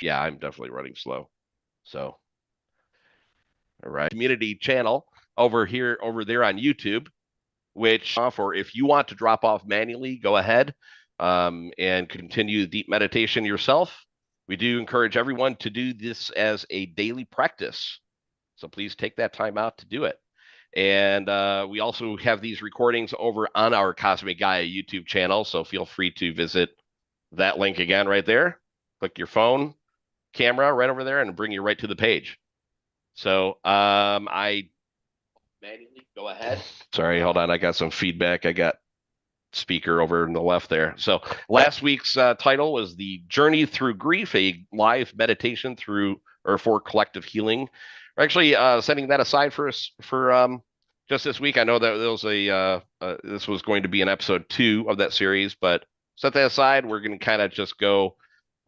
Yeah, I'm definitely running slow. So, all right. Community channel over there on YouTube, which or if you want to drop off manually, go ahead and continue deep meditation yourself. We do encourage everyone to do this as a daily practice. So please take that time out to do it. And we also have these recordings over on our Cosmic Gaia YouTube channel. So feel free to visit that link again right there. Click your phone camera right over there and bring you right to the page. So I manually go ahead. Sorry, hold on. I got some feedback. I got speaker over in the left there. So last week's title was The Journey Through Grief, a live meditation through or for collective healing. We're actually setting that aside for us for just this week. I know that there was this was going to be an episode 2 of that series, but set that aside. We're going to kind of just go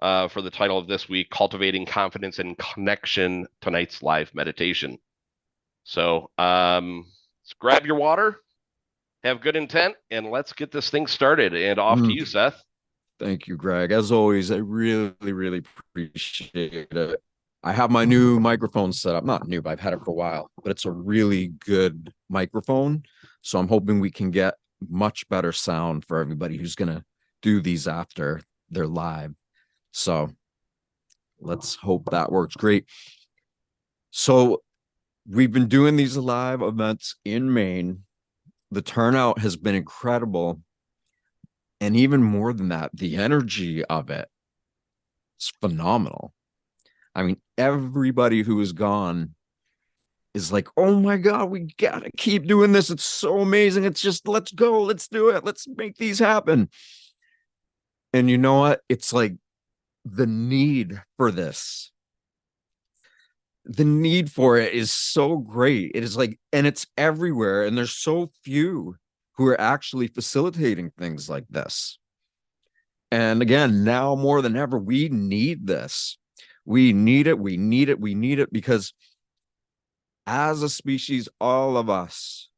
for the title of this week, Cultivating Confidence and Connection, tonight's live meditation. So grab your water, have good intent, and let's get this thing started. And off to you, Seth. Thank you, Greg. As always, I really, really appreciate it. I have my new microphone set up. Not new, but I've had it for a while, but it's a really good microphone. So I'm hoping we can get much better sound for everybody who's going to do these after they're live. So let's hope that works great. So we've been doing these live events in Maine. The turnout has been incredible. And even more than that, the energy of it is phenomenal. I mean, everybody who is gone is like, oh my God, we gotta keep doing this. It's so amazing. It's just, let's go, let's do it, let's make these happen. And you know what? It's like the need for this, the need for it is so great. It is like, and it's everywhere. And there's so few who are actually facilitating things like this. And again, now more than ever, we need this. We need it. We need it. We need it because as a species, all of us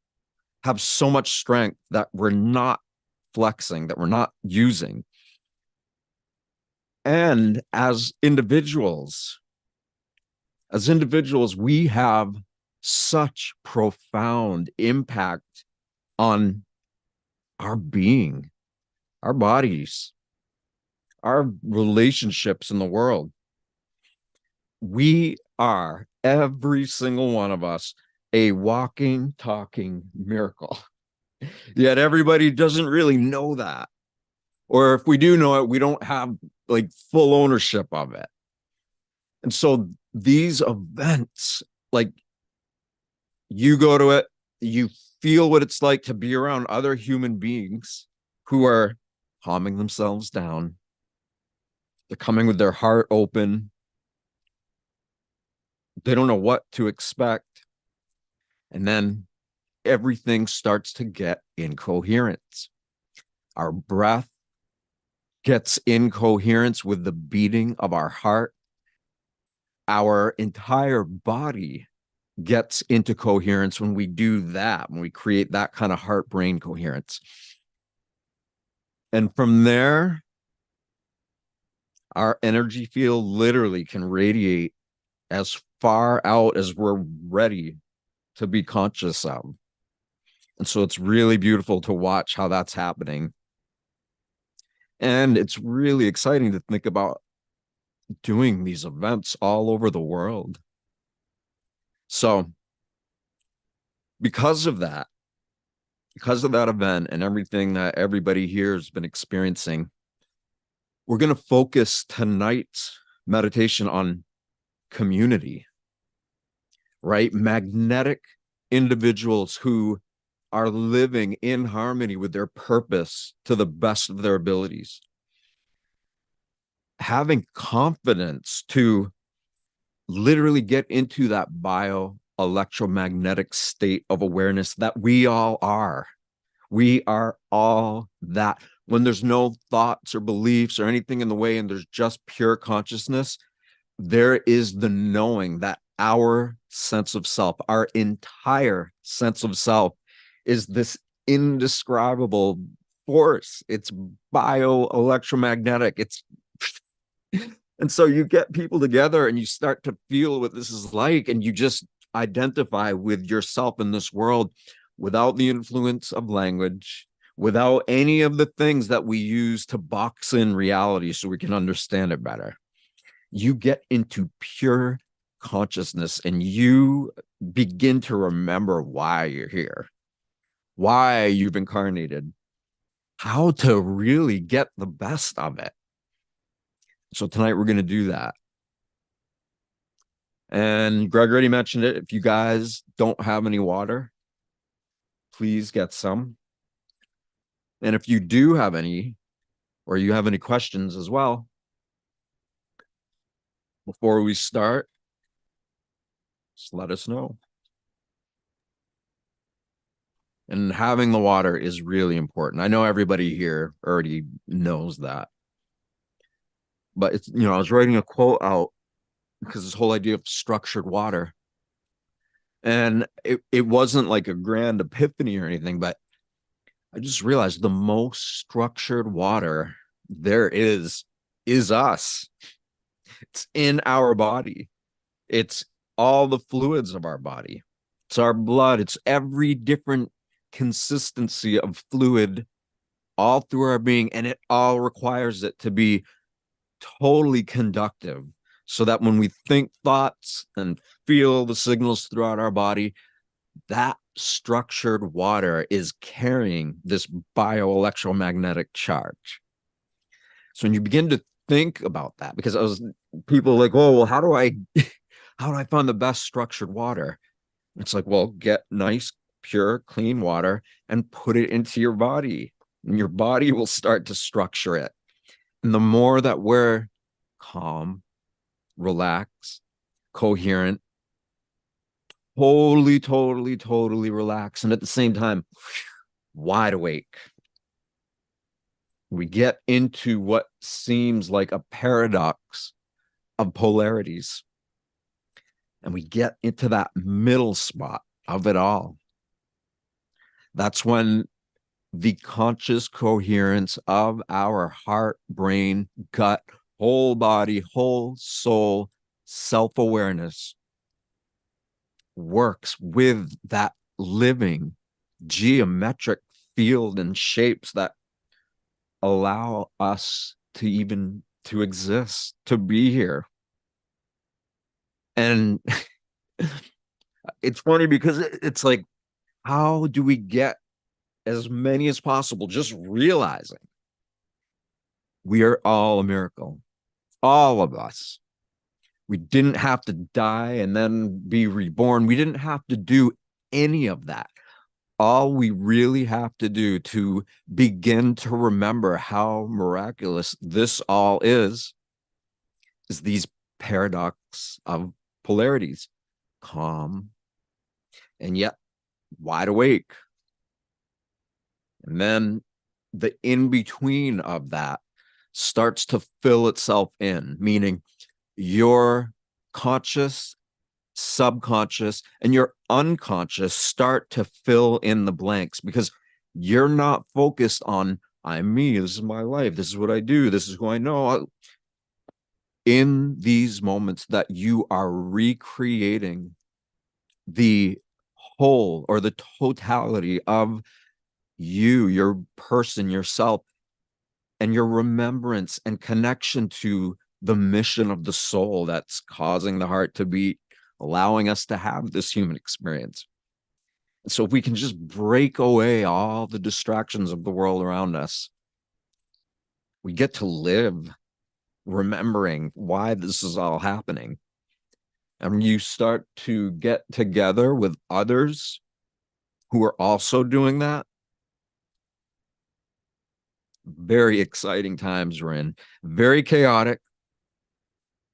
have so much strength that we're not flexing, that we're not using. And as individuals, we have such profound impact on our being, our bodies, our relationships in the world. We are, every single one of us, a walking, talking miracle. Yet everybody doesn't really know that. Or if we do know it, we don't have like full ownership of it. And so these events, like you go to it, you feel what it's like to be around other human beings who are calming themselves down. They're coming with their heart open. They don't know what to expect. And then everything starts to get incoherence. Our breath gets in coherence with the beating of our heart. Our entire body gets into coherence when we do that, when we create that kind of heart brain coherence. And from there, our energy field literally can radiate as far out as we're ready to be conscious of. And so it's really beautiful to watch how that's happening. And it's really exciting to think about doing these events all over the world. So, because of that, because of that event and everything that everybody here has been experiencing, we're going to focus tonight's meditation on community, right? Magnetic individuals who are living in harmony with their purpose to the best of their abilities. Having confidence to literally get into that bio electromagnetic state of awareness that we all are. We are all that. When there's no thoughts or beliefs or anything in the way, and there's just pure consciousness, there is the knowing that our sense of self, our entire sense of self, is this indescribable force. It's bio electromagnetic. It's And so you get people together and you start to feel what this is like, and you just identify with yourself in this world without the influence of language, without any of the things that we use to box in reality so we can understand it better. You get into pure consciousness and you begin to remember why you're here, why you've incarnated, how to really get the best of it. So tonight we're going to do that. And Greg already mentioned it. If you guys don't have any water, please get some. And if you do have any, or you have any questions as well, before we start, just let us know. And having the water is really important. I know everybody here already knows that. But it's, I was writing a quote out because this whole idea of structured water. And it wasn't like a grand epiphany or anything, but I just realized the most structured water there is us. It's in our body. It's all the fluids of our body. It's our blood. It's every different consistency of fluid all through our being. And it all requires it to be totally conductive so that when we think thoughts and feel the signals throughout our body, that structured water is carrying this bioelectromagnetic charge. So when you begin to think about that, because I was people like, oh, well, how do I find the best structured water? It's like, well, get nice, pure, clean water and put it into your body, and your body will start to structure it. And the more that we're calm, relaxed, coherent, totally relaxed, and at the same time, wide awake, we get into what seems like a paradox of polarities. And we get into that middle spot of it all. That's when the conscious coherence of our heart, brain, gut, whole body, whole soul, self-awareness works with that living geometric field and shapes that allow us to even to exist, to be here. And it's funny because it's like, how do we get as many as possible just realizing we are all a miracle, all of us. We didn't have to die and then be reborn. We didn't have to do any of that. All we really have to do to begin to remember how miraculous this all is these paradox of polarities, calm and yet wide awake. And then the in between of that starts to fill itself in, meaning your conscious, subconscious, and your unconscious start to fill in the blanks because you're not focused on, I'm me, this is my life, this is what I do, this is who I know. In these moments that you are recreating the whole or the totality of you, your person, yourself, and your remembrance and connection to the mission of the soul that's causing the heart to beat, allowing us to have this human experience. And so if we can just break away all the distractions of the world around us, we get to live remembering why this is all happening. And you start to get together with others who are also doing that. Very exciting times we're in, very chaotic,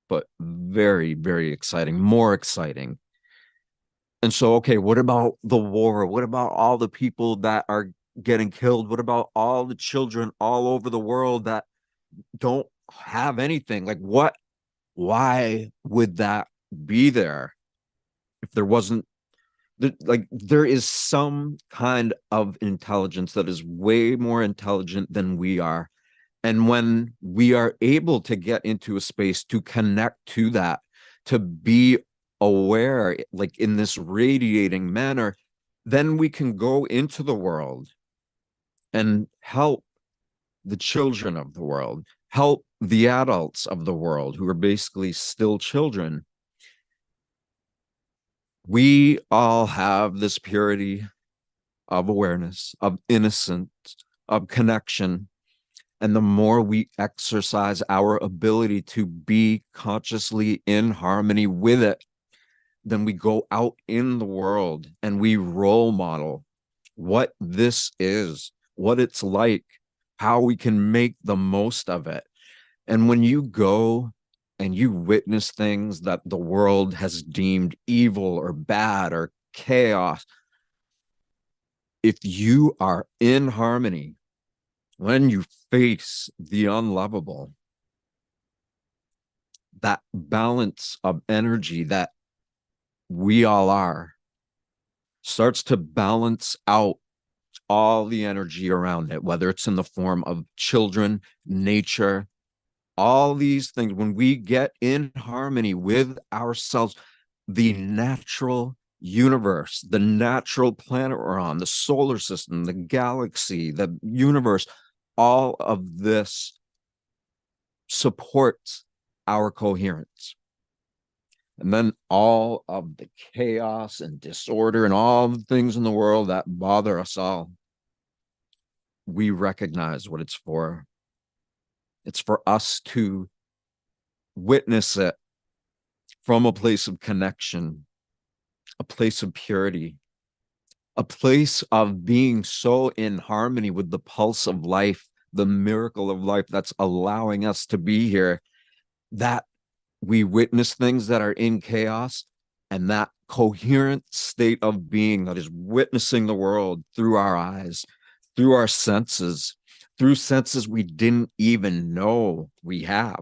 but very exciting, more exciting. And so, okay, what about the war? What about all the people that are getting killed? What about all the children all over the world that don't have anything? Like, why would that be there if there wasn't, like, there is some kind of intelligence that is way more intelligent than we are. And when we are able to get into a space to connect to that, to be aware, like in this radiating manner, then we can go into the world and help the children of the world, help the adults of the world who are basically still children. We all have this purity of awareness, of innocence, of connection. And the more we exercise our ability to be consciously in harmony with it, then we go out in the world and we role model what this is, what it's like, how we can make the most of it. And when you go and you witness things that the world has deemed evil or bad or chaos, if you are in harmony, when you face the unlovable, that balance of energy that we all are starts to balance out all the energy around it, whether it's in the form of children, nature, all these things. When we get in harmony with ourselves, the natural universe, the natural planet we're on, the solar system, the galaxy, the universe, all of this supports our coherence. And then all of the chaos and disorder and all the things in the world that bother us all, we recognize what it's for. It's for us to witness it from a place of connection, a place of purity, a place of being so in harmony with the pulse of life, the miracle of life that's allowing us to be here, that we witness things that are in chaos, and that coherent state of being that is witnessing the world through our eyes, through our senses, through senses we didn't even know we have.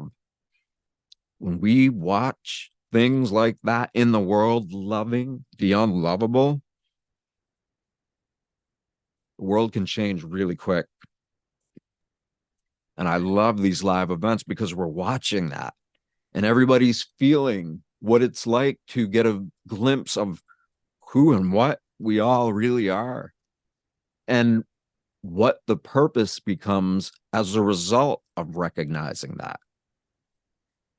When we watch things like that in the world, loving the unlovable, the world can change really quick. And I love these live events because we're watching that and everybody's feeling what it's like to get a glimpse of who and what we all really are and what the purpose becomes as a result of recognizing that.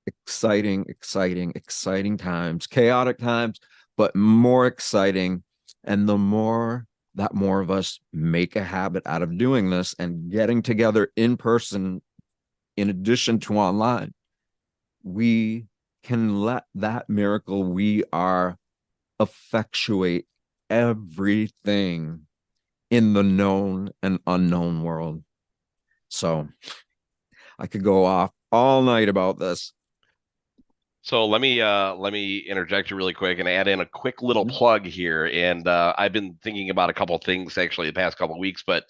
Exciting, exciting, exciting times, chaotic times, but more exciting. And the more that more of us make a habit out of doing this and getting together in person, in addition to online, we can let that miracle we are effectuate everything in the known and unknown world. So I could go off all night about this. So let me interject you really quick and add in a quick little plug here. And I've been thinking about a couple of things actually the past couple of weeks, but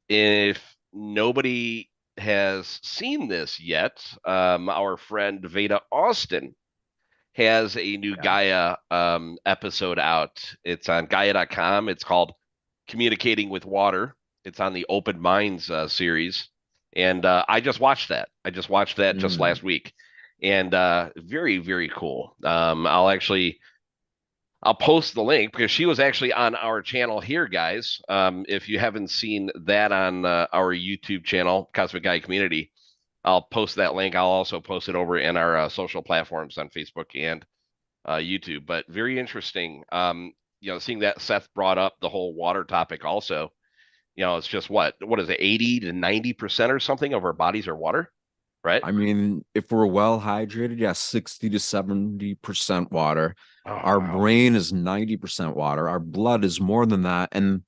if nobody has seen this yet, our friend Veda Austin has a new Yeah. Gaia episode out. It's on Gaia.com. It's called Communicating with Water. It's on the Open Minds series, and I just watched that. I just watched that just Mm. last week, and very very cool. I'll post the link because she was actually on our channel here, guys. If you haven't seen that on our YouTube channel, Cosmic Guy Community, I'll post that link. I'll also post it over in our social platforms on Facebook and YouTube. But very interesting. Seeing that Seth brought up the whole water topic also. It's just what is it, 80 to 90% or something of our bodies are water, right? I mean, if we're well hydrated, yeah, 60 to 70% water. Oh, Our wow. brain is 90% water. Our blood is more than that. And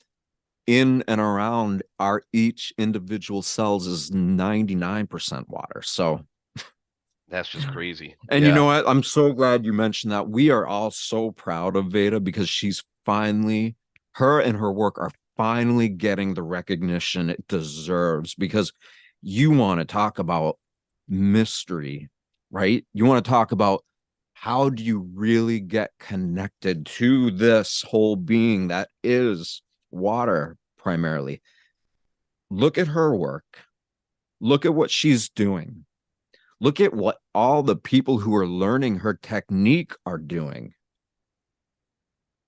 in and around our each individual cells is 99% water. So, That's just crazy. and you Yeah. know what? I'm so glad you mentioned that. We are all so proud of Veda because she's finally, her and her work are finally getting the recognition it deserves. Because you want to talk about mystery, right? You want to talk about how do you really get connected to this whole being that is water primarily. Look at her work. Look at what she's doing. Look at what all the people who are learning her technique are doing.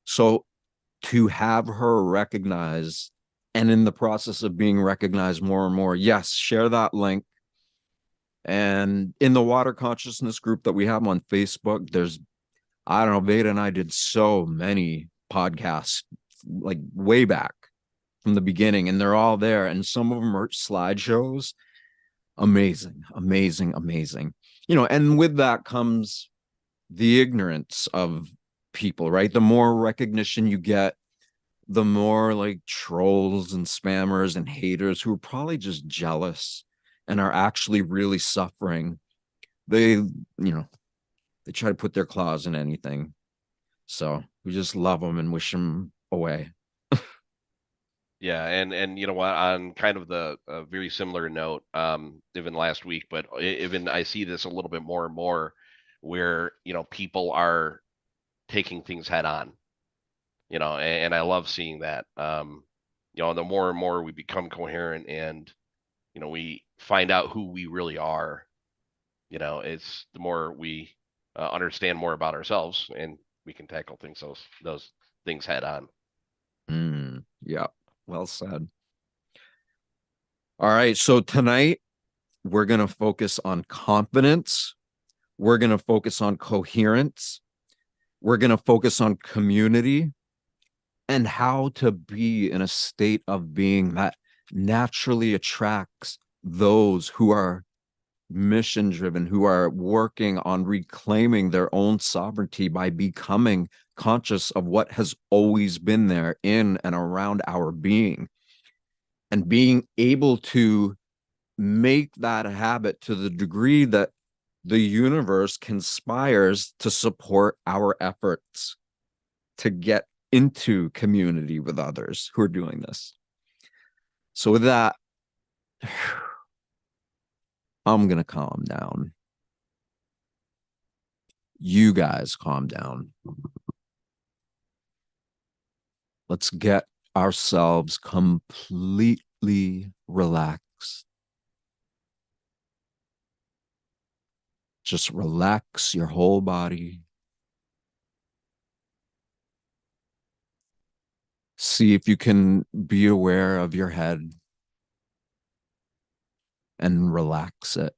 So to have her recognized and in the process of being recognized more and more, yes, share that link. And in the water consciousness group that we have on Facebook, there's, I don't know, Veda and I did so many podcasts like way back from the beginning, and they're all there. And some of them are slideshows. Amazing, amazing, amazing. You know, and with that comes the ignorance of people, right? The more recognition you get, the more like trolls and spammers and haters who are probably just jealous and are actually really suffering. They try to put their claws in anything. So we just love them and wish them away. Yeah, and you know what? On kind of the very similar note, even last week, but even I see this a little bit more and more, where people are taking things head on. And I love seeing that. The more and more we become coherent, and we find out who we really are. It's the more we understand more about ourselves, and we can tackle those things head on. Yeah, well said. All right, so tonight we're going to focus on confidence. We're going to focus on coherence. We're going to focus on community and how to be in a state of being that naturally attracts those who are mission driven, who are working on reclaiming their own sovereignty by becoming conscious of what has always been there in and around our being, and being able to make that a habit to the degree that the universe conspires to support our efforts to get into community with others who are doing this. So with that, I'm going to calm down. You guys calm down. Let's get ourselves completely relaxed. Just relax your whole body. See if you can be aware of your head and relax it.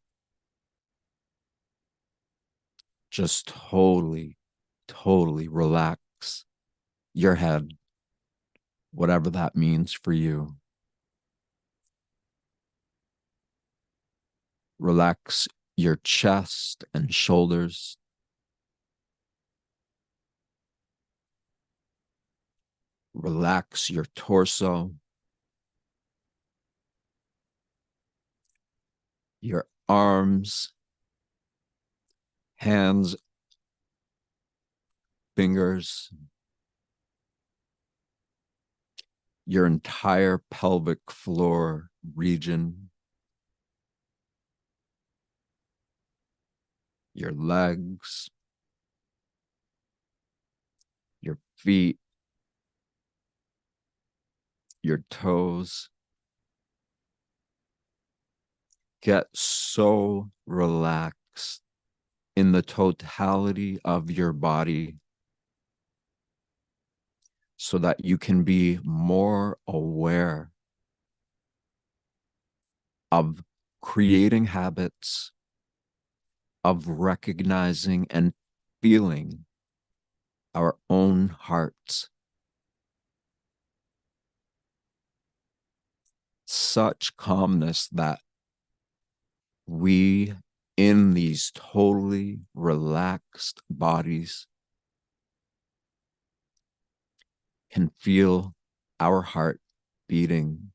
Just totally, totally relax your head, whatever that means for you. Relax your chest and shoulders. Relax your torso, your arms, hands, fingers, your entire pelvic floor region, your legs, your feet, your toes. Get so relaxed in the totality of your body so that you can be more aware of creating habits, of recognizing and feeling our own hearts. Such calmness that we, in these totally relaxed bodies, can feel our heart beating.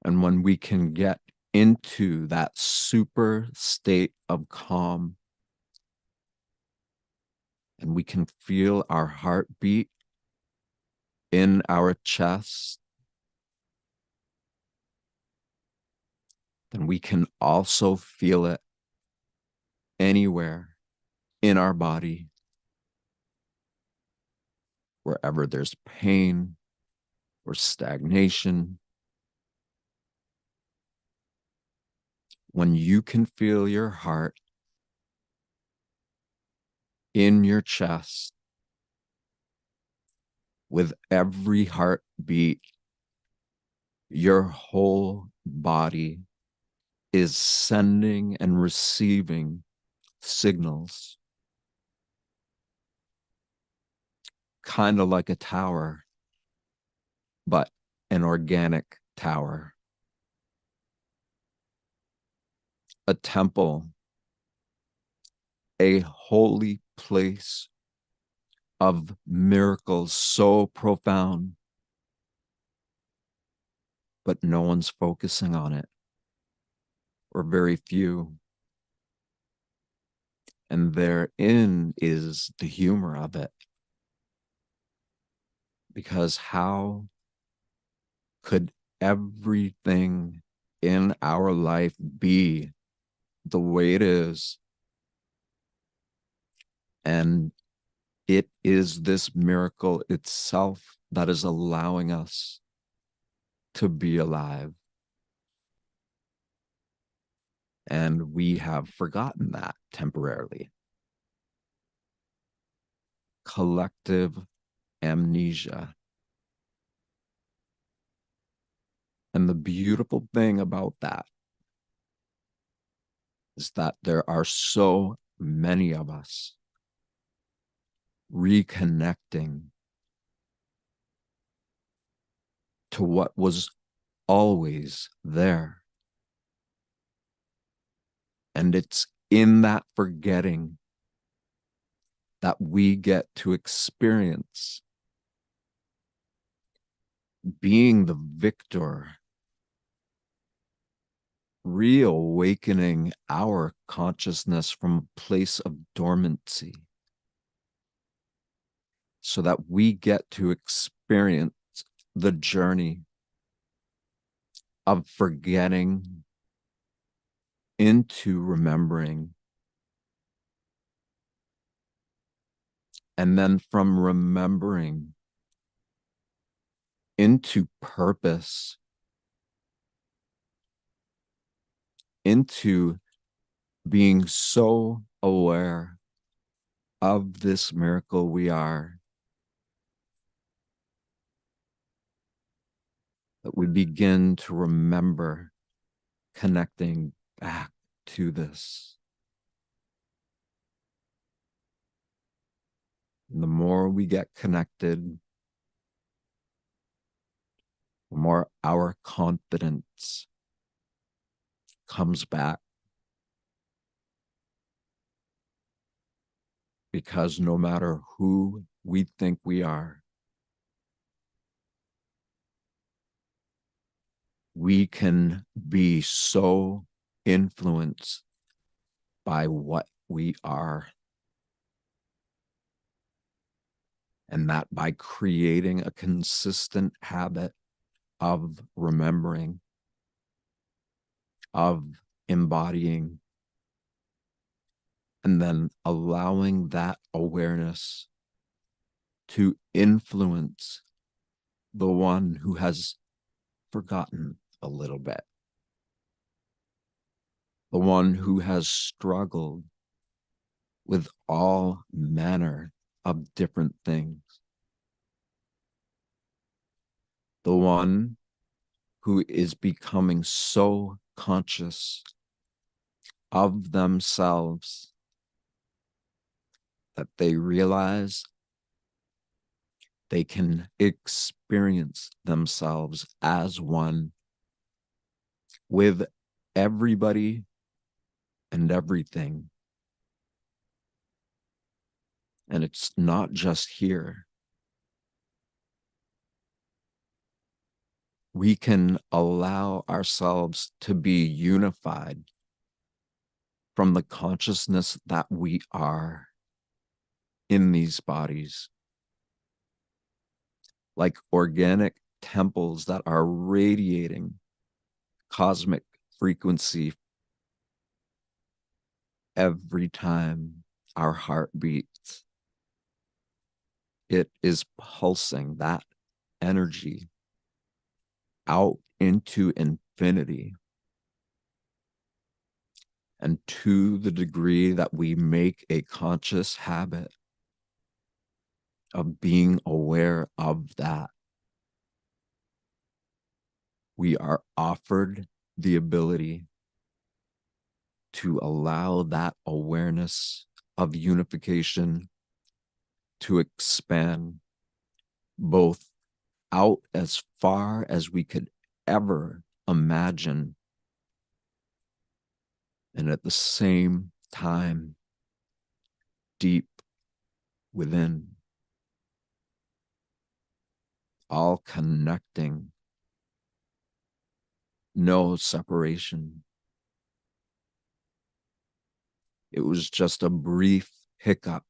And when we can get into that super state of calm, and we can feel our heartbeat in our chest, then we can also feel it anywhere in our body. wherever there's pain or stagnation, when you can feel your heart in your chest, with every heartbeat, your whole body is sending and receiving signals, kind of like a tower, but an organic tower, a temple, a holy place of miracles so profound, but no one's focusing on it, or very few. And therein is the humor of it. Because how could everything in our life be the way it is? And it is this miracle itself that is allowing us to be alive. And we have forgotten that temporarily. Collective amnesia. And the beautiful thing about that is that there are so many of us reconnecting to what was always there. And it's in that forgetting that we get to experience being the victor, reawakening our consciousness from a place of dormancy, so that we get to experience the journey of forgetting into remembering, and then from remembering into purpose, into being so aware of this miracle we are, that we begin to remember connecting back to this. And the more we get connected, the more our confidence comes back. Because no matter who we think we are, we can be so influenced by what we are. And that by creating a consistent habit of remembering, of embodying, and then allowing that awareness to influence the one who has forgotten a little bit, the one who has struggled with all manner of different things, the one who is becoming so conscious of themselves that they realize they can experience themselves as one with everybody and everything. And it's not just here. We can allow ourselves to be unified from the consciousness that we are in these bodies, like organic temples that are radiating cosmic frequency every time our heart beats. It is pulsing that energy out into infinity. And to the degree that we make a conscious habit of being aware of that, we are offered the ability to allow that awareness of unification to expand both out as far as we could ever imagine, and at the same time, deep within, all connecting, no separation. It was just a brief hiccup.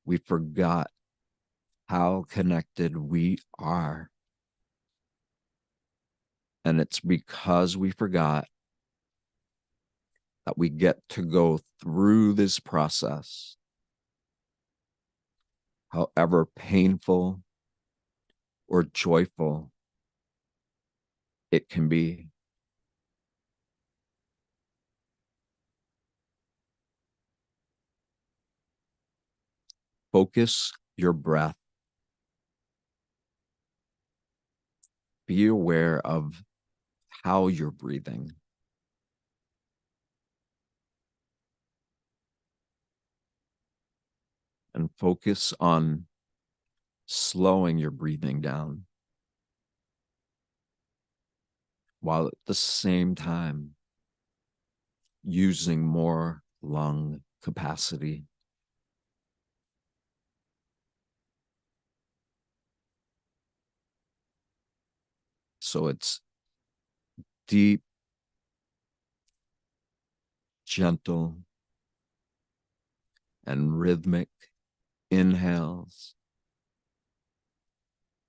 We forgot how connected we are. And it's because we forgot that we get to go through this process, however painful or joyful it can be. Focus your breath. Be aware of how you're breathing. And focus on slowing your breathing down, while at the same time using more lung capacity. So it's deep, gentle, and rhythmic inhales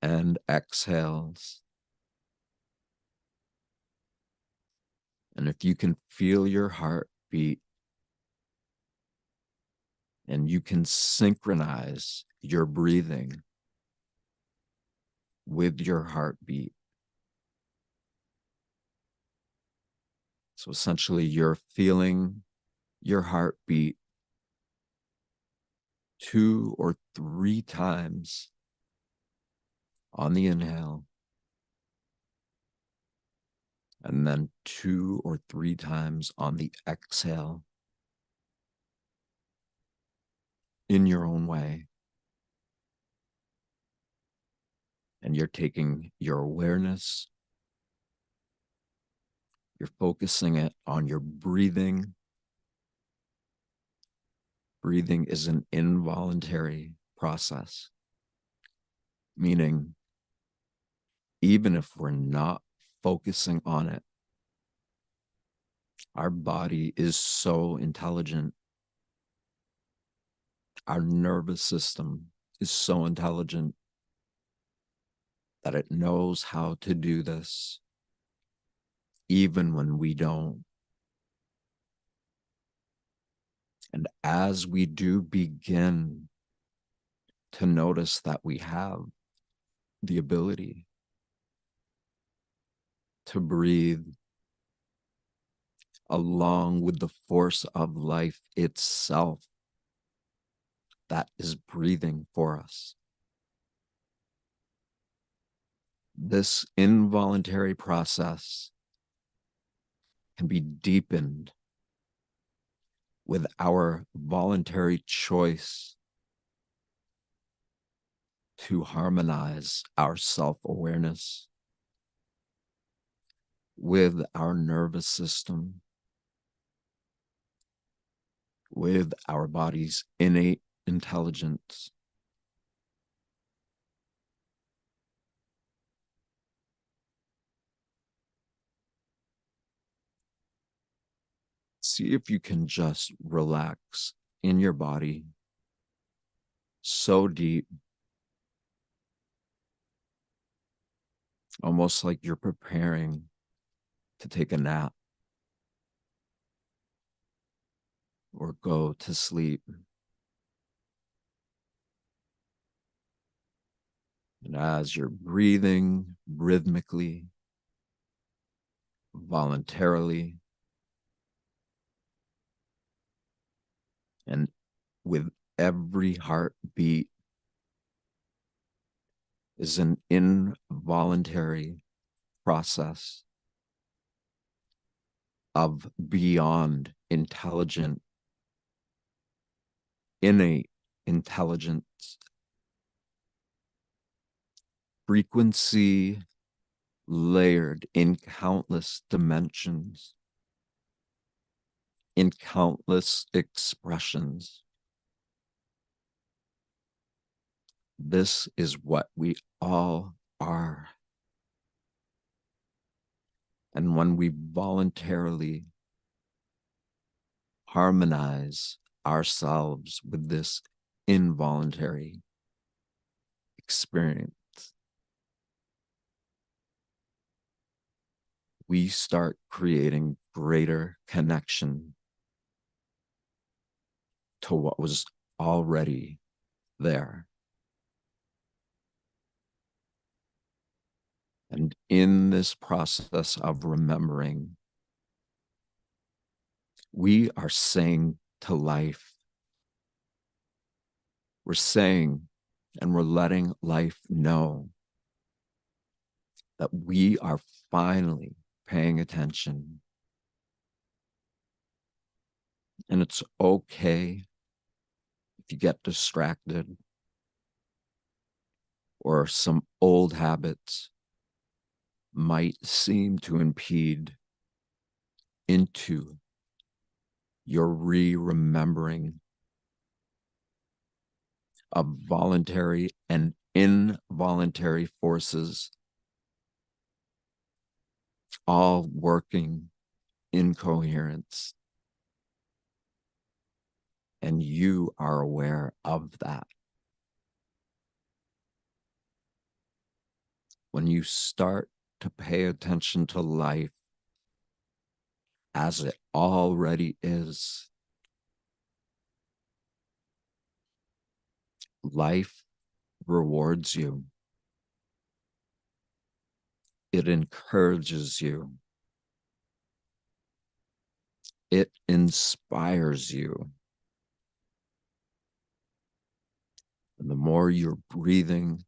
and exhales. And if you can feel your heart beat, and you can synchronize your breathing with your heartbeat. So essentially, you're feeling your heartbeat 2 or 3 times on the inhale, and then 2 or 3 times on the exhale in your own way. And you're taking your awareness, you're focusing it on your breathing. Breathing is an involuntary process, meaning even if we're not focusing on it, our body is so intelligent. Our nervous system is so intelligent that it knows how to do this, even when we don't. And as we do begin to notice that we have the ability to breathe along with the force of life itself that is breathing for us, this involuntary process can be deepened with our voluntary choice to harmonize our self-awareness with our nervous system, with our body's innate intelligence. See if you can just relax in your body so deep, almost like you're preparing to take a nap or go to sleep. And as you're breathing rhythmically, voluntarily, and with every heartbeat is an involuntary process of beyond intelligent, innate intelligence, frequency layered in countless dimensions, in countless expressions. This is what we all are. And when we voluntarily harmonize ourselves with this involuntary experience, we start creating greater connection to what was already there. And in this process of remembering, we are saying to life, we're saying and we're letting life know that we are finally paying attention. And it's okay if you get distracted or some old habits might seem to impede into your re-remembering of voluntary and involuntary forces all working in coherence. And you are aware of that. When you start to pay attention to life as it already is, life rewards you. It encourages you. It inspires you. And the more your breathing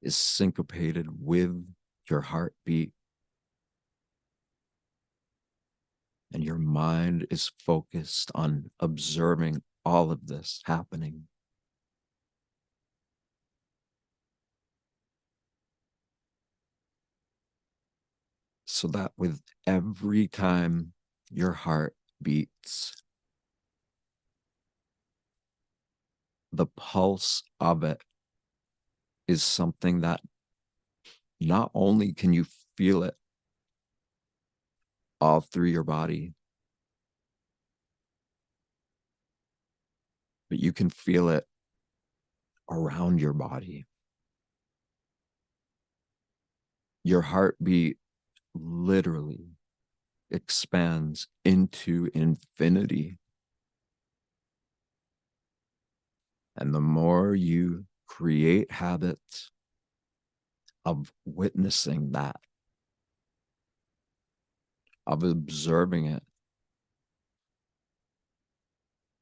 is syncopated with your heartbeat, and your mind is focused on observing all of this happening, so that with every time your heart beats, the pulse of it is something that not only can you feel it all through your body, but you can feel it around your body. Your heartbeat literally expands into infinity. And the more you create habits of witnessing that, of observing it,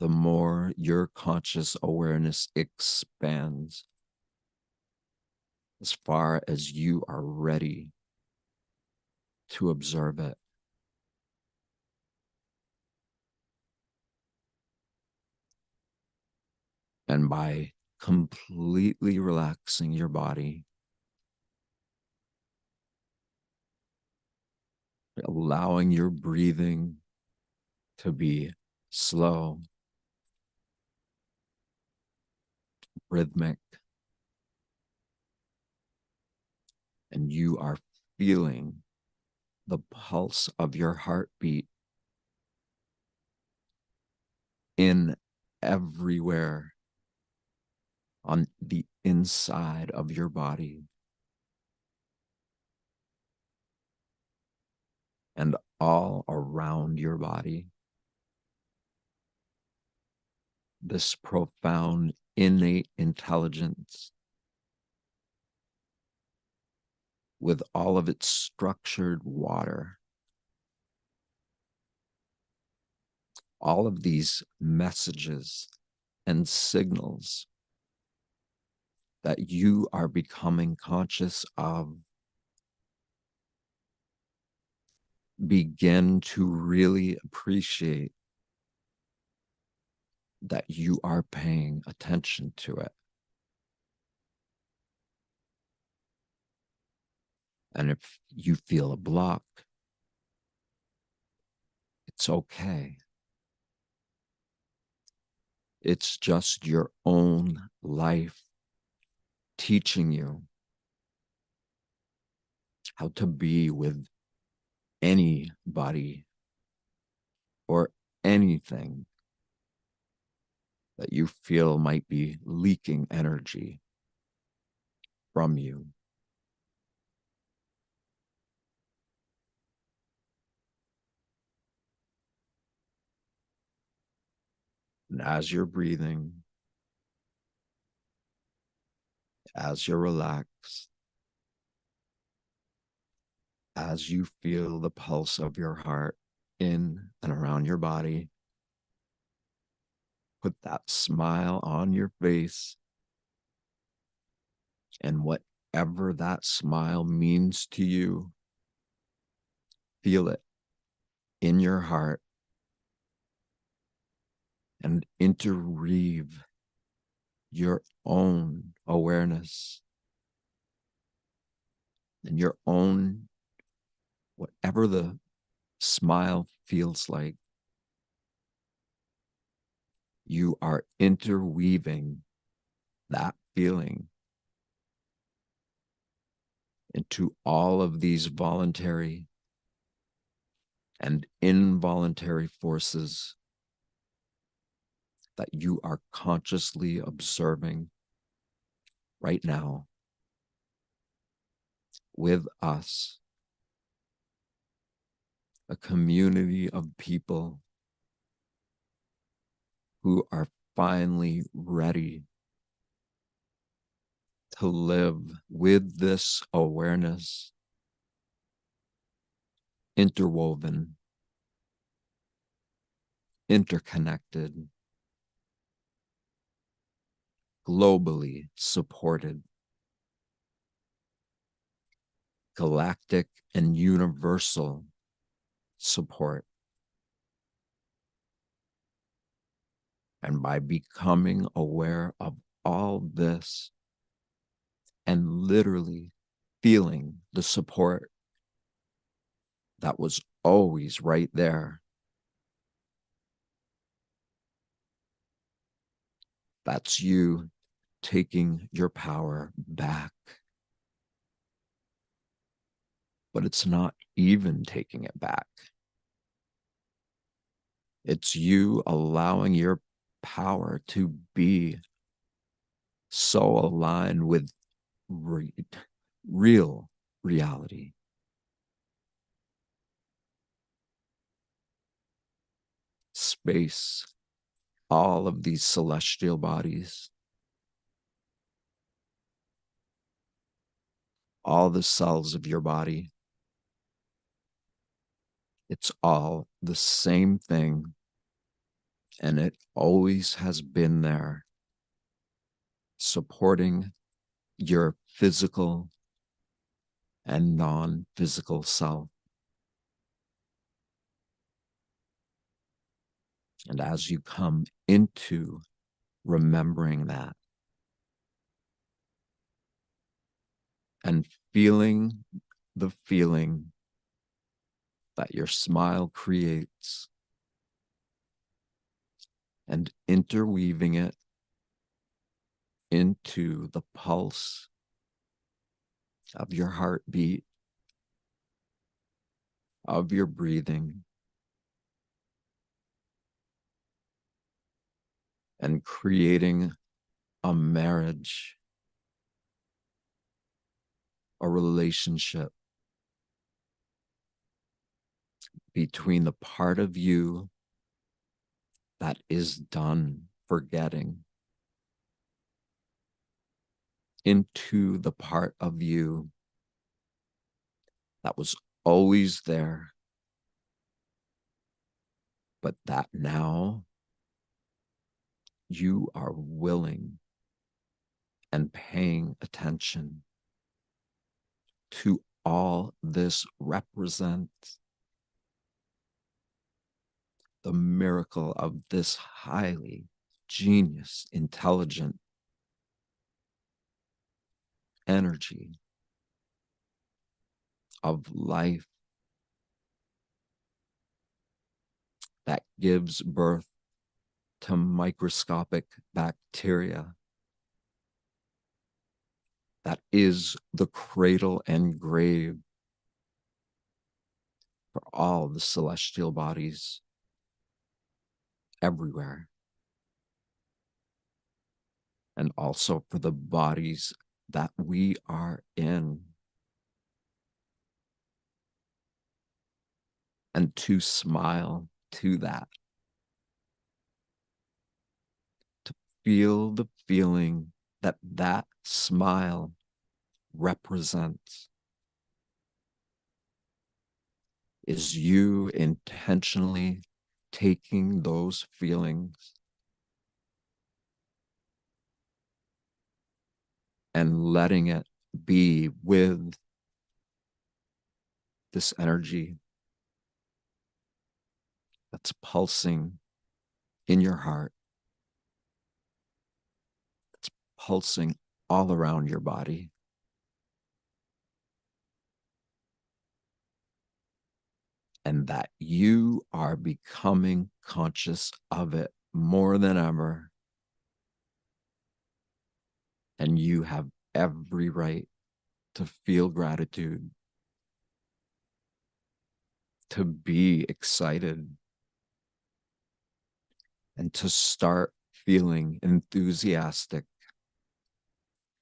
the more your conscious awareness expands as far as you are ready to observe it. And by completely relaxing your body, allowing your breathing to be slow, rhythmic, and you are feeling the pulse of your heartbeat in everywhere on the inside of your body and all around your body. this profound innate intelligence with all of its structured water, all of these messages and signals that you are becoming conscious of, begin to really appreciate that you are paying attention to it. And if you feel a block, it's okay. It's just your own life teaching you how to be with anybody or anything that you feel might be leaking energy from you. And as you're breathing, as you're relaxed, as you feel the pulse of your heart in and around your body, put that smile on your face, and whatever that smile means to you, feel it in your heart and interweave your own awareness and your own, whatever the smile feels like, you are interweaving that feeling into all of these voluntary and involuntary forces that you are consciously observing right now with us, a community of people who are finally ready to live with this awareness interwoven, interconnected, globally supported, galactic and universal support. And by becoming aware of all this and literally feeling the support that was always right there, that's you taking your power back. But it's not even taking it back. It's you allowing your power to be so aligned with real reality. Space, all of these celestial bodies, all the cells of your body, it's all the same thing. And it always has been there, supporting your physical and non-physical self. And as you come into remembering that and feeling the feeling that your smile creates and interweaving it into the pulse of your heartbeat, of your breathing, and creating a marriage, a relationship between the part of you that is done forgetting, into the part of you that was always there, but that now you are willing and paying attention to all this represents the miracle of this highly genius, intelligent energy of life that gives birth to microscopic bacteria, that is the cradle and grave for all the celestial bodies everywhere, and also for the bodies that we are in. And to smile to that, to feel the feeling that that smile represents, is you intentionally taking those feelings and letting it be with this energy that's pulsing in your heart, it's pulsing all around your body. And that you are becoming conscious of it more than ever. And you have every right to feel gratitude, to be excited, and to start feeling enthusiastic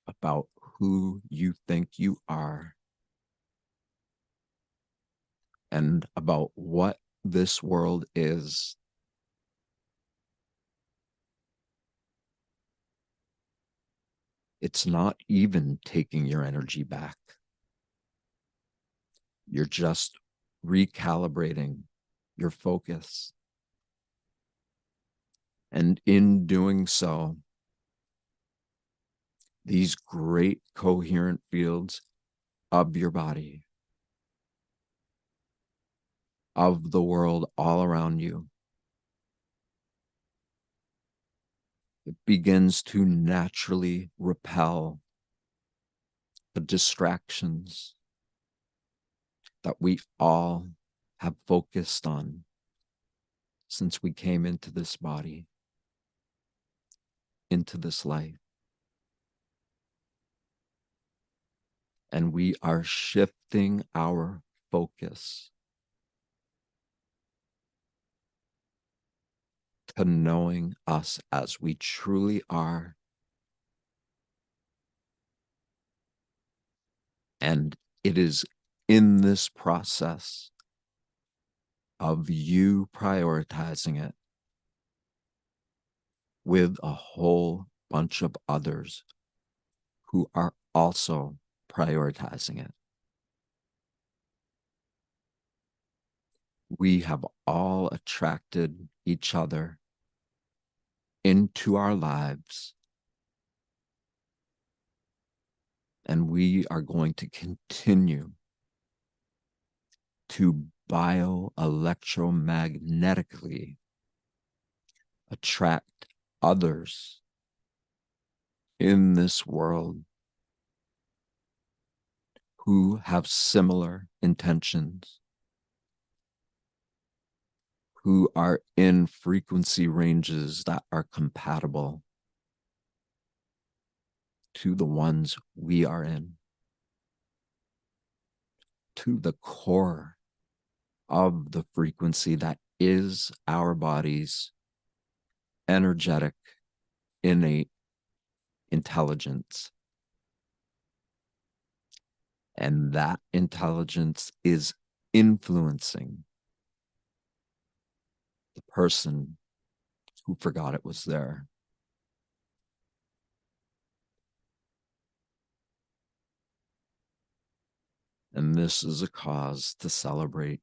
about who you think you are and about what this world is. It's not even taking your energy back. You're just recalibrating your focus. And in doing so, these great coherent fields of your body, of the world all around you, it begins to naturally repel the distractions that we all have focused on since we came into this body, into this life. And we are shifting our focus to knowing us as we truly are. And it is in this process of you prioritizing it with a whole bunch of others who are also prioritizing it. We have all attracted each other into our lives, and we are going to continue to bioelectromagnetically attract others in this world who have similar intentions, who are in frequency ranges that are compatible to the ones we are in, to the core of the frequency that is our body's energetic, innate intelligence. And that intelligence is influencing the person who forgot it was there. And this is a cause to celebrate.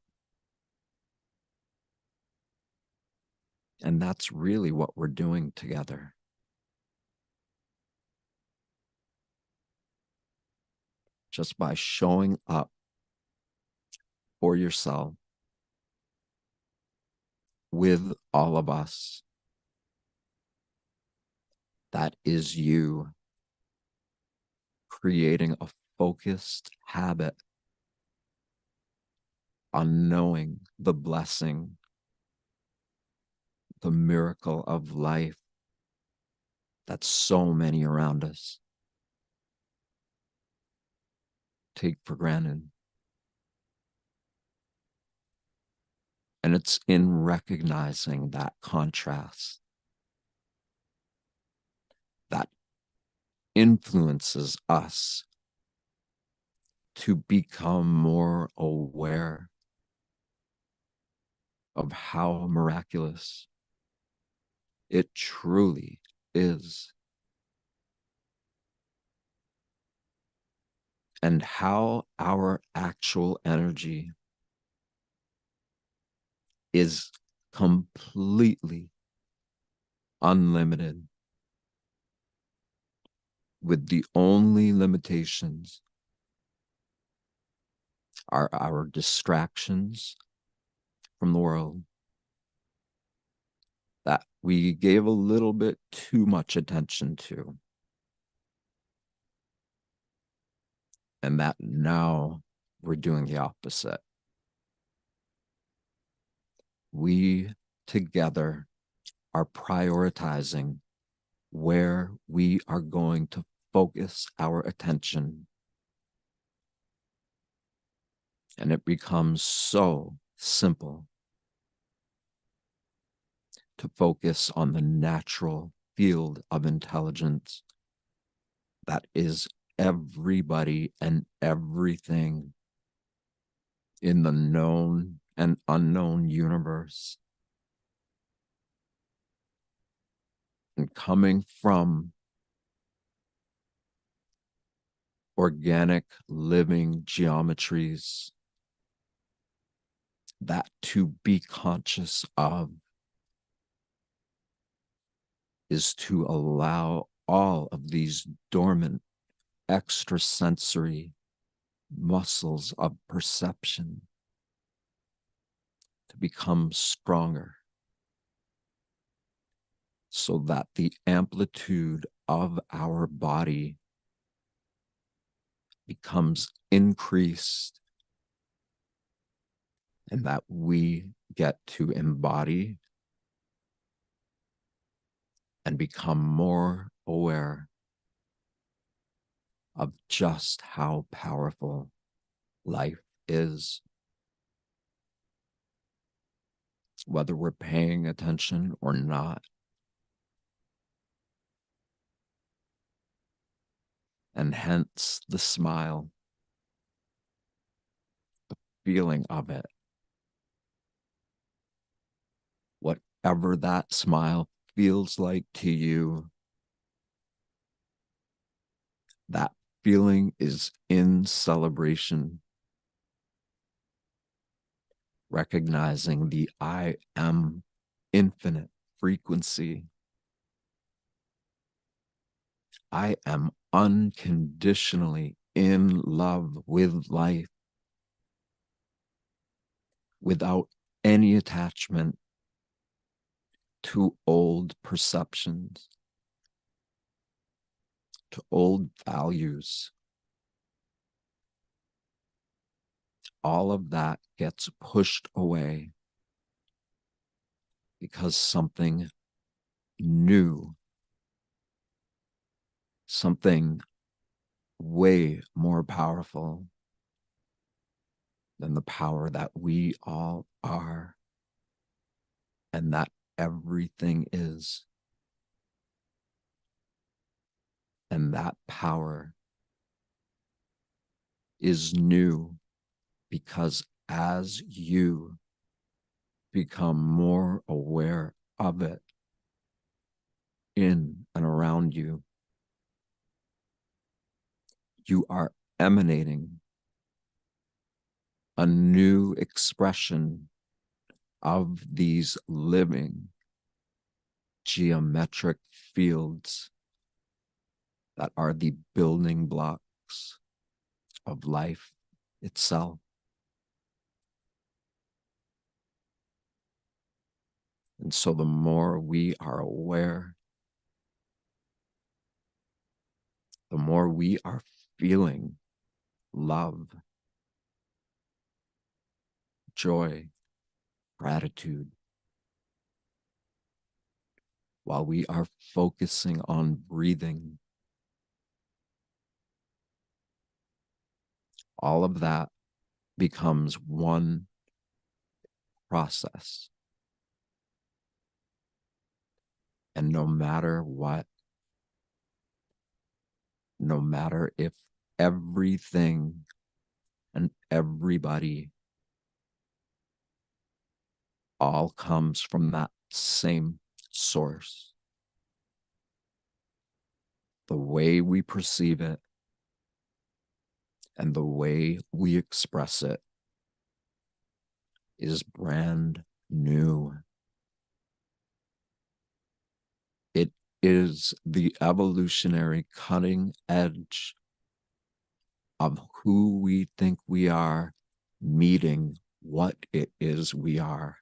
And that's really what we're doing together. Just by showing up for yourself with all of us. That is you creating a focused habit on knowing the blessing, the miracle of life that so many around us take for granted. And it's in recognizing that contrast that influences us to become more aware of how miraculous it truly is, and how our actual energy is completely unlimited, with the only limitations are our distractions from the world that we gave a little bit too much attention to, and that now we're doing the opposite. We together are prioritizing where we are going to focus our attention. And it becomes so simple to focus on the natural field of intelligence that is everybody and everything in the known and unknown universe. And coming from organic living geometries, that to be conscious of is to allow all of these dormant extrasensory muscles of perception to become stronger, so that the amplitude of our body becomes increased, and that we get to embody and become more aware of just how powerful life is, whether we're paying attention or not. And hence the smile, the feeling of it. Whatever that smile feels like to you, that feeling is in celebration, recognizing the I am infinite frequency. I am unconditionally in love with life, without any attachment to old perceptions, to old values. All of that gets pushed away because something new, something way more powerful than the power that we all are and that everything is. And that power is new because as you become more aware of it in and around you, you are emanating a new expression of these living geometric fields that are the building blocks of life itself. And so the more we are aware, the more we are feeling love, joy, gratitude, while we are focusing on breathing, all of that becomes one process. And no matter what, no matter if everything and everybody all comes from that same source, the way we perceive it and the way we express it is brand new. It is the evolutionary cutting edge of who we think we are meeting what it is we are.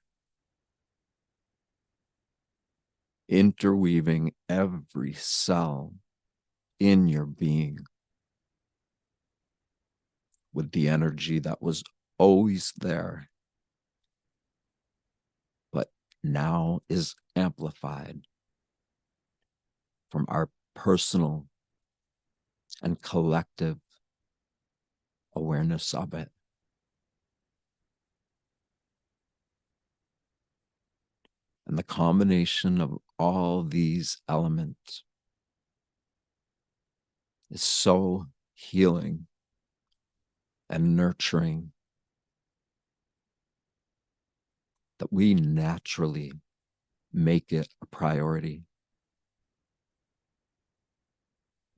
Interweaving every cell in your being with the energy that was always there, but now is amplified from our personal and collective awareness of it. And the combination of all these elements is so healing and nurturing that we naturally make it a priority.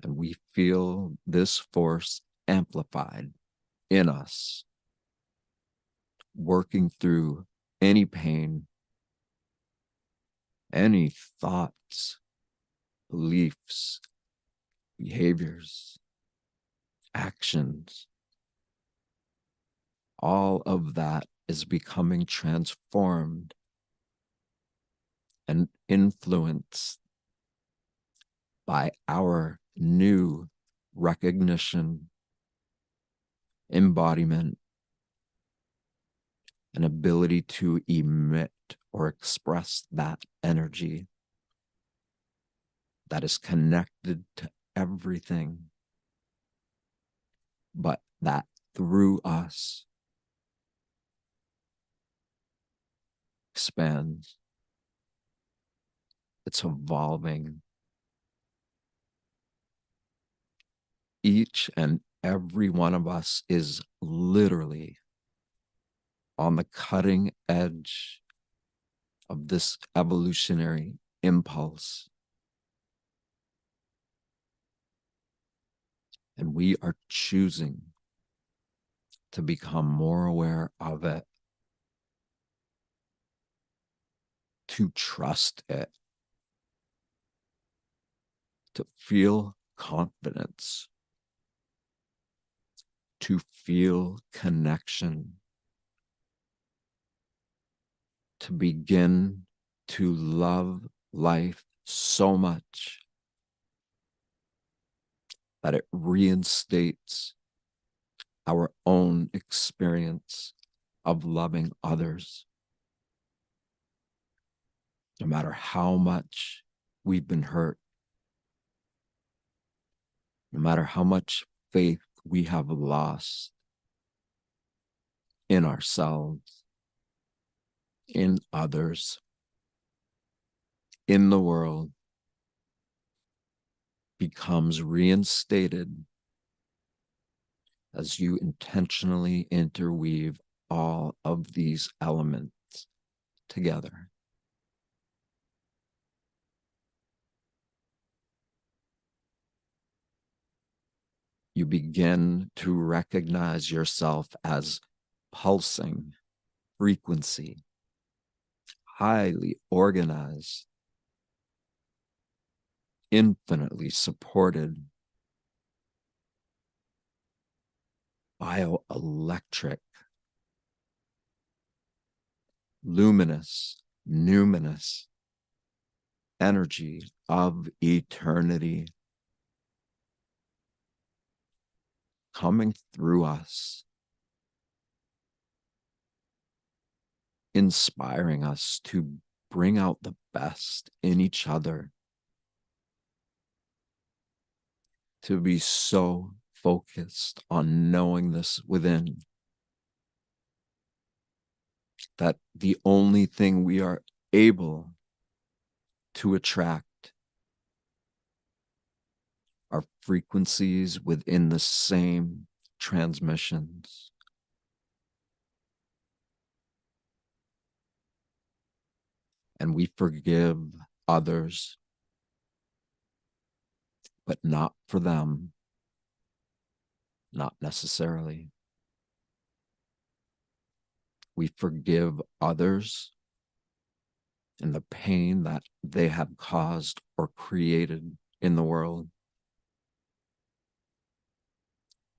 And we feel this force amplified in us, working through any pain, any thoughts, beliefs, behaviors, actions. All of that is becoming transformed and influenced by our new recognition, embodiment, and ability to emit or express that energy that is connected to everything, but that through us expands. It's evolving. Each and every one of us is literally on the cutting edge of this evolutionary impulse. And we are choosing to become more aware of it, to trust it, to feel confidence, to feel connection, to begin to love life so much that it reinstates our own experience of loving others, no matter how much we've been hurt, no matter how much faith we have lost in ourselves, in others, in the world, becomes reinstated as you intentionally interweave all of these elements together. You begin to recognize yourself as pulsing frequency, highly organized, infinitely supported, bioelectric, luminous, numinous energy of eternity coming through us, inspiring us to bring out the best in each other, to be so focused on knowing this within that the only thing we are able to attract are frequencies within the same transmissions. And we forgive others, but not for them, not necessarily. We forgive others and the pain that they have caused or created in the world.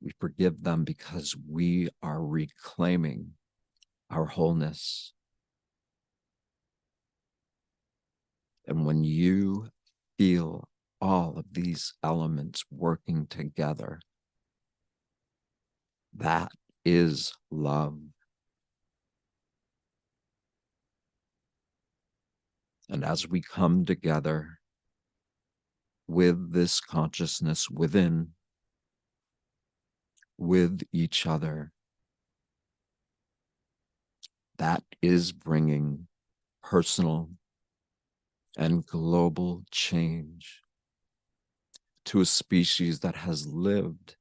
We forgive them because we are reclaiming our wholeness. And when you feel all of these elements working together, that is love. And as we come together with this consciousness within, with each other, that is bringing personal and global change to a species that has lived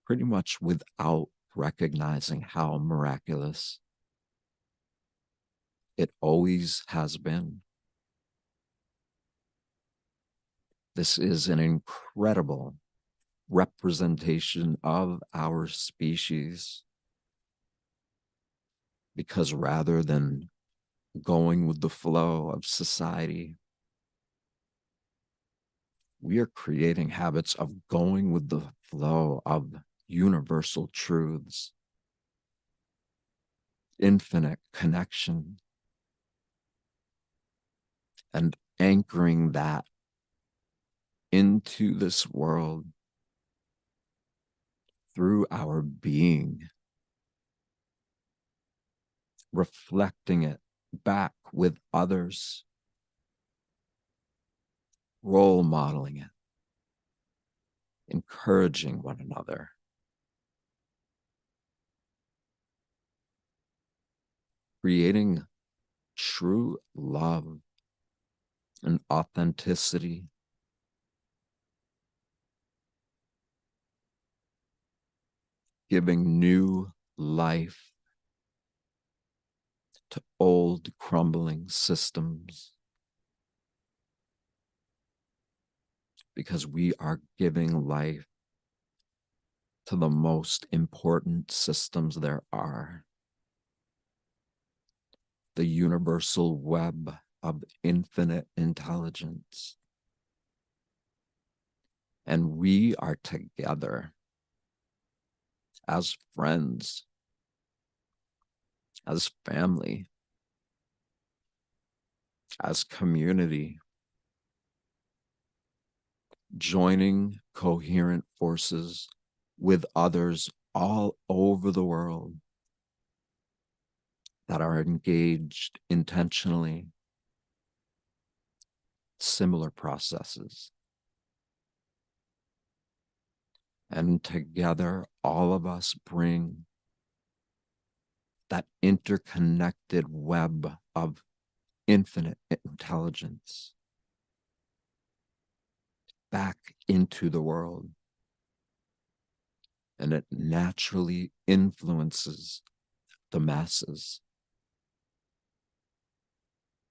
pretty much without recognizing how miraculous it always has been. This is an incredible representation of our species, because rather than going with the flow of society, we are creating habits of going with the flow of universal truths, infinite connection, and anchoring that into this world through our being, reflecting it back with others, role modeling it, encouraging one another, creating true love and authenticity, giving new life to old crumbling systems, because we are giving life to the most important systems there are, the universal web of infinite intelligence. And we are together as friends, as family, as community, joining coherent forces with others all over the world that are engaged intentionally, similar processes. And together, all of us bring that interconnected web of infinite intelligence back into the world. And it naturally influences the masses.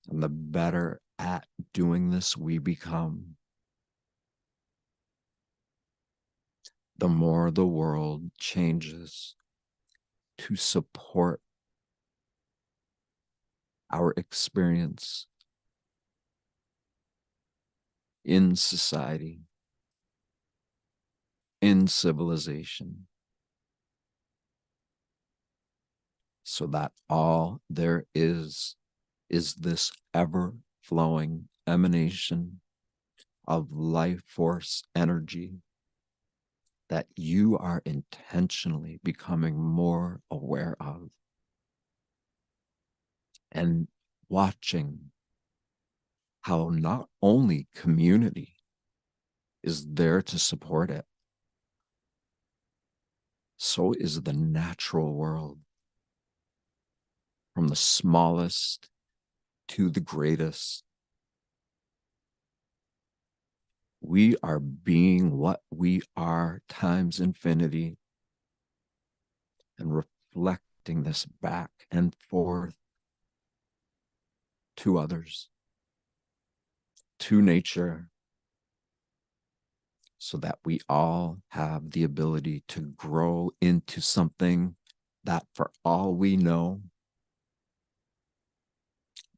And the better at doing this we become, the more the world changes to support our experience in society, in civilization, so that all there is this ever flowing emanation of life force energy that you are intentionally becoming more aware of and watching how not only community is there to support it, so is the natural world, from the smallest to the greatest. We are being what we are times infinity and reflecting this back and forth to others, to nature, so that we all have the ability to grow into something that, for all we know,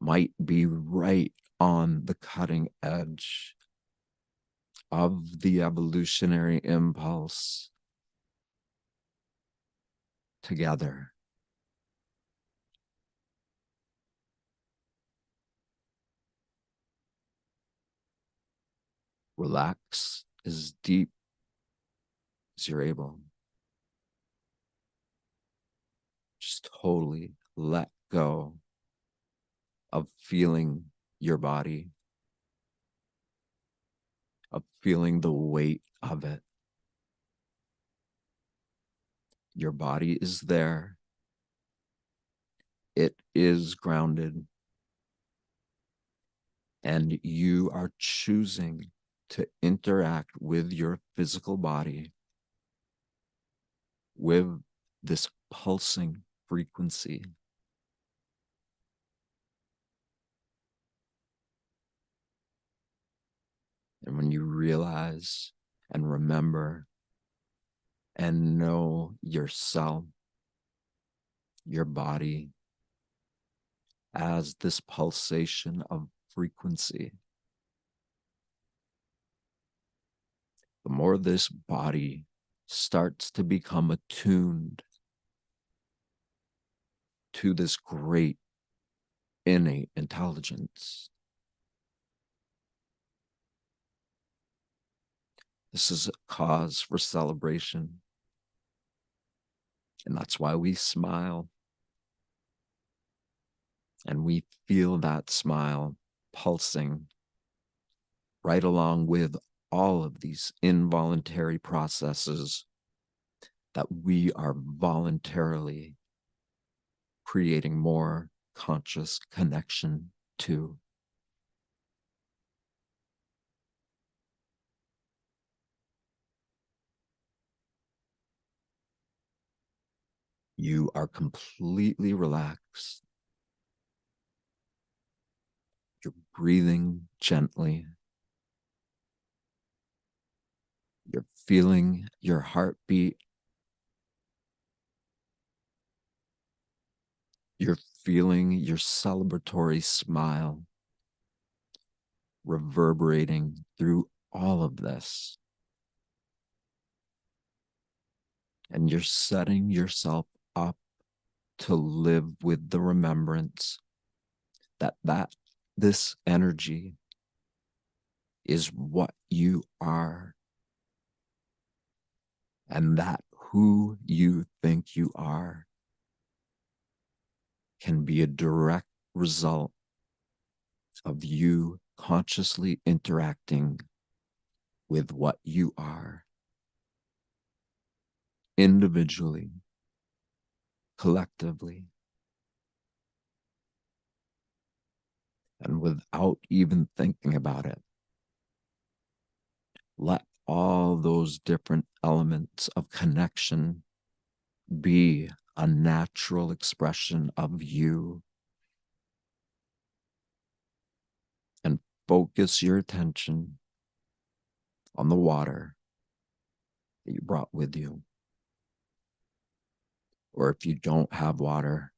might be right on the cutting edge of the evolutionary impulse together. Relax as deep as you're able. Just totally let go of feeling your body, of feeling the weight of it. Your body is there. It is grounded. And you are choosing to interact with your physical body with this pulsing frequency. And when you realize and remember and know yourself, your body, as this pulsation of frequency, the more this body starts to become attuned to this great innate intelligence. This is a cause for celebration. And that's why we smile. And we feel that smile pulsing right along with all of these involuntary processes that we are voluntarily creating more conscious connection to. You are completely relaxed. You're breathing gently. You're feeling your heartbeat. You're feeling your celebratory smile reverberating through all of this. And you're setting yourself up to live with the remembrance that this energy is what you are, and that who you think you are can be a direct result of you consciously interacting with what you are, individually, collectively, and without even thinking about it. Let all those different elements of connection be a natural expression of you, and focus your attention on the water, that you brought with you. Or if you don't have water,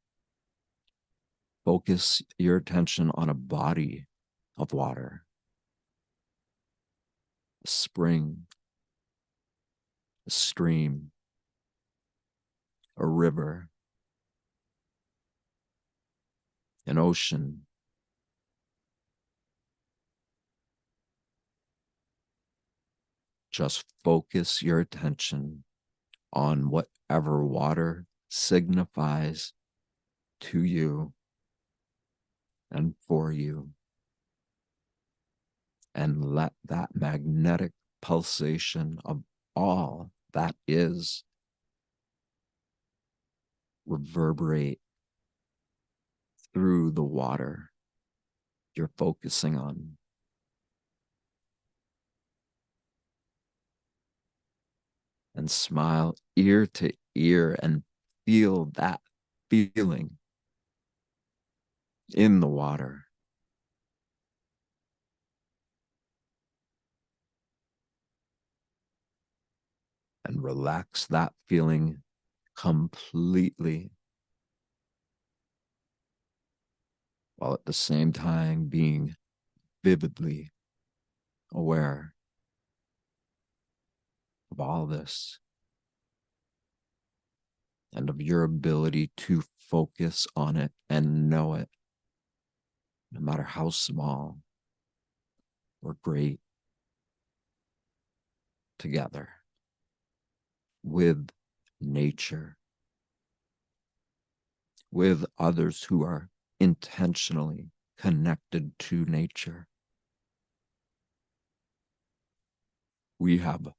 focus your attention on a body of water, a spring, a stream, a river, an ocean. Just focus your attention on whatever water signifies to you and for you. And let that magnetic pulsation of all that is reverberate through the water you're focusing on. And smile ear to ear and feel that feeling in the water. And relax that feeling completely, while at the same time being vividly aware of all this and of your ability to focus on it and know it, no matter how small or great, together with nature, with others who are intentionally connected to nature. We have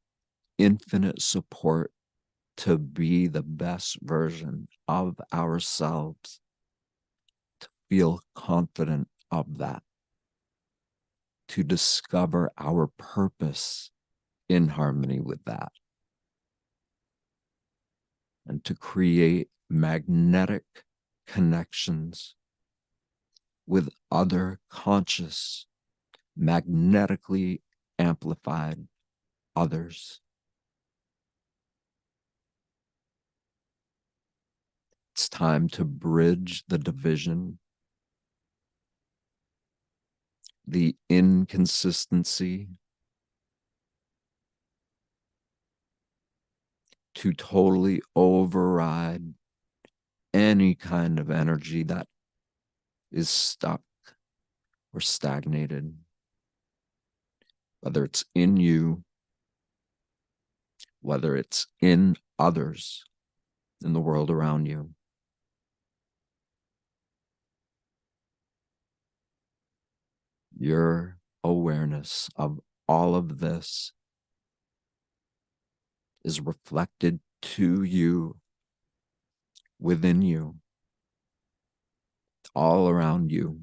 infinite support to be the best version of ourselves, to feel confident of that, to discover our purpose in harmony with that, and to create magnetic connections with other conscious, magnetically amplified others. It's time to bridge the division, the inconsistency, to totally override any kind of energy that is stuck or stagnated, whether it's in you, whether it's in others, in the world around you. Your awareness of all of this is reflected to you, within you, all around you,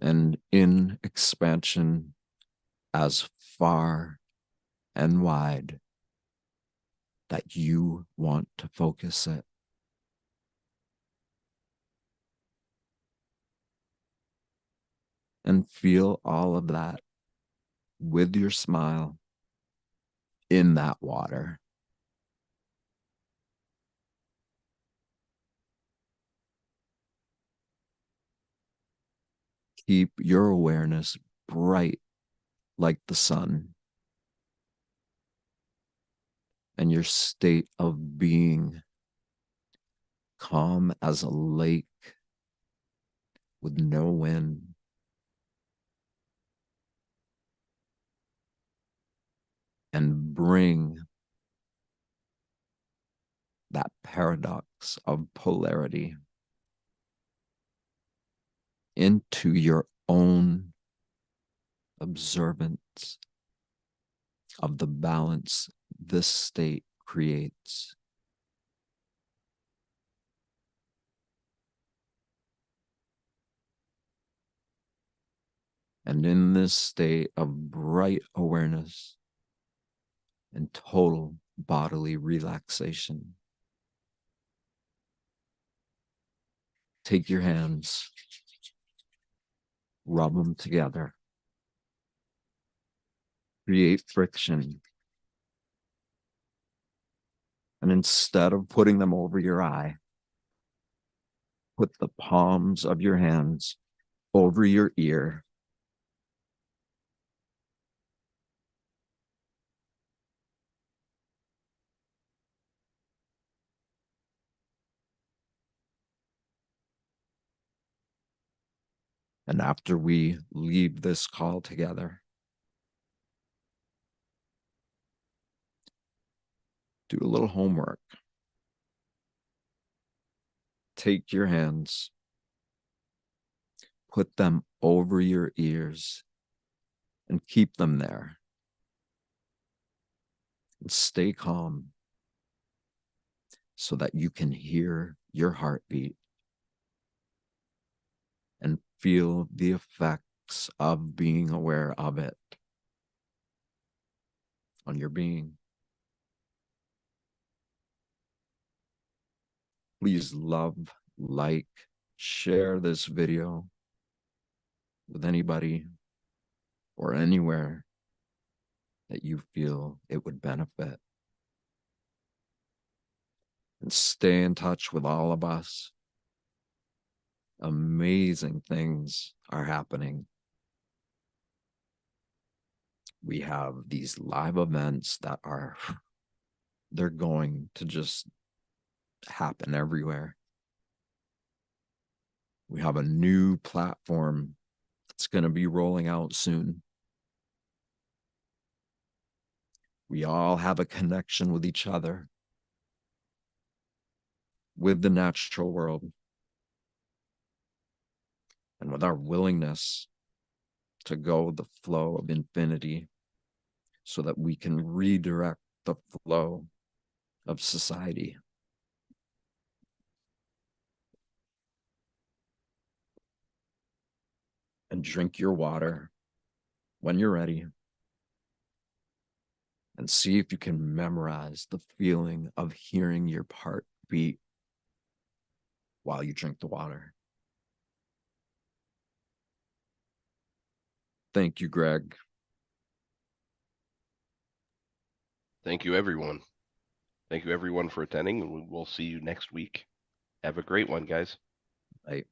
and in expansion as far and wide that you want to focus it. And feel all of that with your smile in that water. Keep your awareness bright like the sun, and your state of being calm as a lake with no wind. And bring that paradox of polarity into your own observance of the balance this state creates. And in this state of bright awareness and total bodily relaxation, take your hands, rub them together, create friction. And instead of putting them over your eye, put the palms of your hands over your ear. And after we leave this call together, do a little homework. Take your hands, put them over your ears, and keep them there. And stay calm so that you can hear your heartbeat and feel the effects of being aware of it on your being. Please love, like, share this video with anybody or anywhere that you feel it would benefit. And stay in touch with all of us. Amazing things are happening. We have these live events that they're going to just happen everywhere. We have a new platform that's going to be rolling out soon. We all have a connection with each other, with the natural world, and with our willingness to go with the flow of infinity so that we can redirect the flow of society. And drink your water when you're ready. And see if you can memorize the feeling of hearing your heart beat while you drink the water. Thank you, Greg. Thank you, everyone. Thank you, everyone, for attending, and we'll see you next week. Have a great one, guys. Bye.